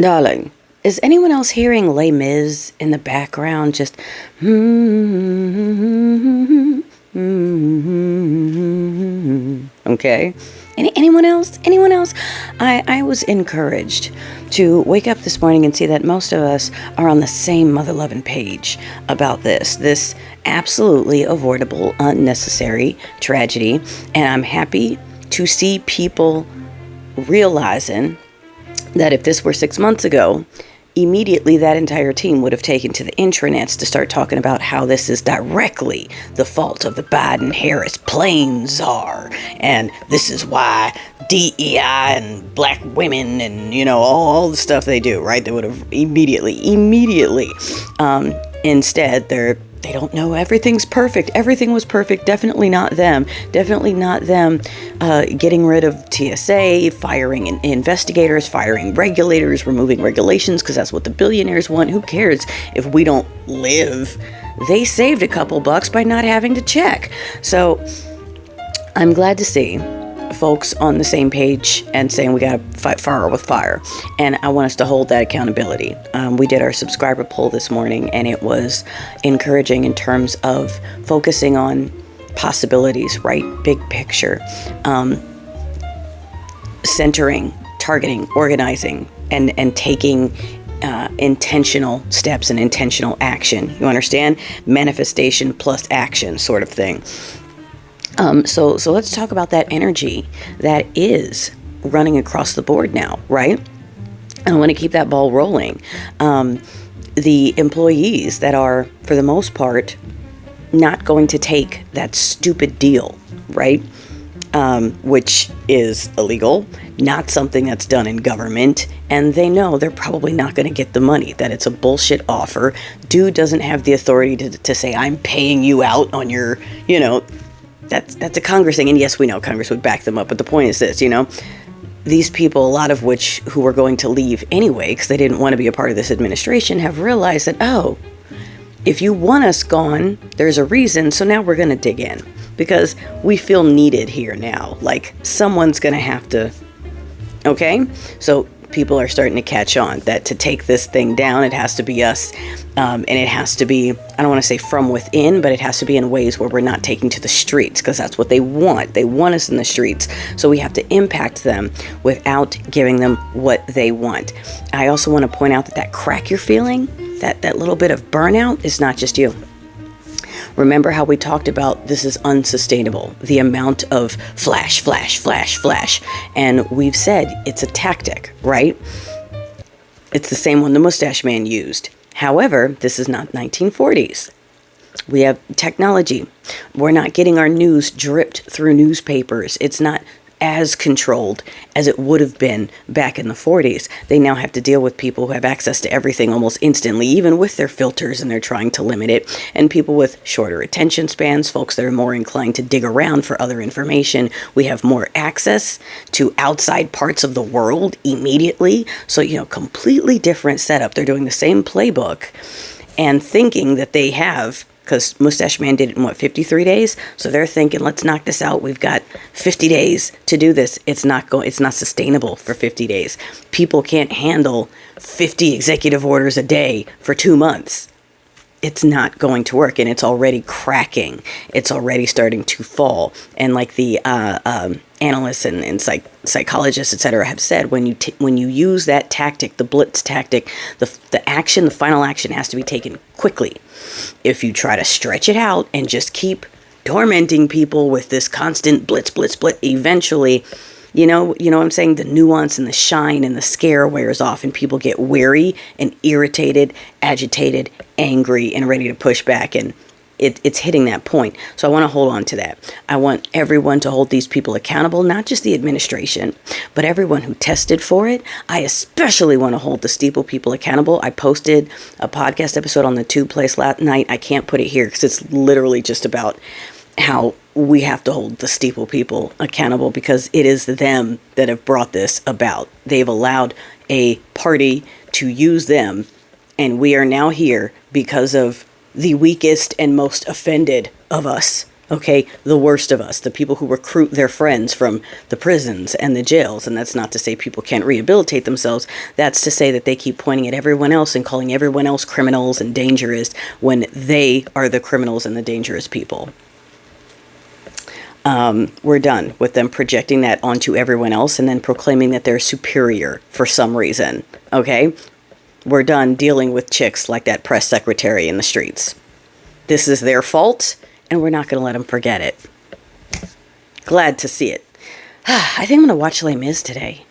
Darling, is anyone else hearing Les Mis in the background? Just, okay. Anyone else? Anyone else? I was encouraged to wake up this morning and see that most of us are on the same mother-loving page about this absolutely avoidable, unnecessary tragedy. And I'm happy to see people realizing that if this were 6 months ago, immediately that entire team would have taken to the intranets to start talking about how this is directly the fault of the Biden-Harris plane czar, and this is why DEI and black women and, all the stuff they do, right? They would have immediately. Instead, they don't know everything's perfect. Everything was perfect. Definitely not them. Definitely not them getting rid of TSA, firing investigators, firing regulators, removing regulations, because that's what the billionaires want. Who cares if we don't live? They saved a couple bucks by not having to check. So I'm glad to see folks on the same page and saying we got to fight fire with fire. And I want us to hold that accountability. We did our subscriber poll this morning, and it was encouraging in terms of focusing on possibilities, right? Big picture. Centering, targeting, organizing, and taking intentional steps and intentional action. You understand? Manifestation plus action sort of thing. So let's talk about that energy that is running across the board now, right? And I want to keep that ball rolling. The employees that are, for the most part, not going to take that stupid deal, right? Which is illegal, not something that's done in government, and they know they're probably not going to get the money, that it's a bullshit offer. Dude doesn't have the authority to say, I'm paying you out on your, that's a Congress thing. And yes, we know Congress would back them up. But the point is this, these people, a lot of which who were going to leave anyway, because they didn't want to be a part of this administration, have realized that, if you want us gone, there's a reason. So now we're going to dig in because we feel needed here now. Like someone's going to have to. Okay. So people are starting to catch on that to take this thing down, it has to be us. And it has to be, I don't want to say from within, but it has to be in ways where we're not taking to the streets, because that's what they want. They want us in the streets. So we have to impact them without giving them what they want. I also want to point out that crack you're feeling, that little bit of burnout is not just you. Remember how we talked about this is unsustainable, the amount of flash. And we've said it's a tactic, right? It's the same one the mustache man used. However, this is not 1940s. We have technology. We're not getting our news dripped through newspapers. It's not as controlled as it would have been back in the 40s. They now have to deal with people who have access to everything almost instantly, even with their filters, and they're trying to limit it. And people with shorter attention spans, folks that are more inclined to dig around for other information. We have more access to outside parts of the world immediately. So, completely different setup. They're doing the same playbook and thinking that they have, because Mustache Man did it in 53 days. So they're thinking, let's knock this out. We've got 50 days to do this. It's not sustainable for 50 days. People can't handle 50 executive orders a day for 2 months. It's not going to work, and it's already cracking. It's already starting to fall. And like the analysts and psychologists, etc., have said, when you use that tactic, the blitz tactic, the final action has to be taken quickly. If you try to stretch it out and just keep tormenting people with this constant blitz, eventually, you know what I'm saying? The nuance and the shine and the scare wears off, and people get weary and irritated, agitated, angry, and ready to push back. And it's hitting that point. So I want to hold on to that. I want everyone to hold these people accountable, not just the administration, but everyone who tested for it. I especially want to hold the steeple people accountable. I posted a podcast episode on the Tube Place last night. I can't put it here because it's literally just about how we have to hold the steeple people accountable, because it is them that have brought this about. They've allowed a party to use them, and we are now here because of the weakest and most offended of us. Okay, the worst of us, the people who recruit their friends from the prisons and the jails. And that's not to say people can't rehabilitate themselves. That's to say that they keep pointing at everyone else and calling everyone else criminals and dangerous when they are the criminals and the dangerous people. We're done with them projecting that onto everyone else and then proclaiming that they're superior for some reason. Okay? We're done dealing with chicks like that press secretary in the streets. This is their fault, and we're not going to let them forget it. Glad to see it. I think I'm going to watch Les Mis today.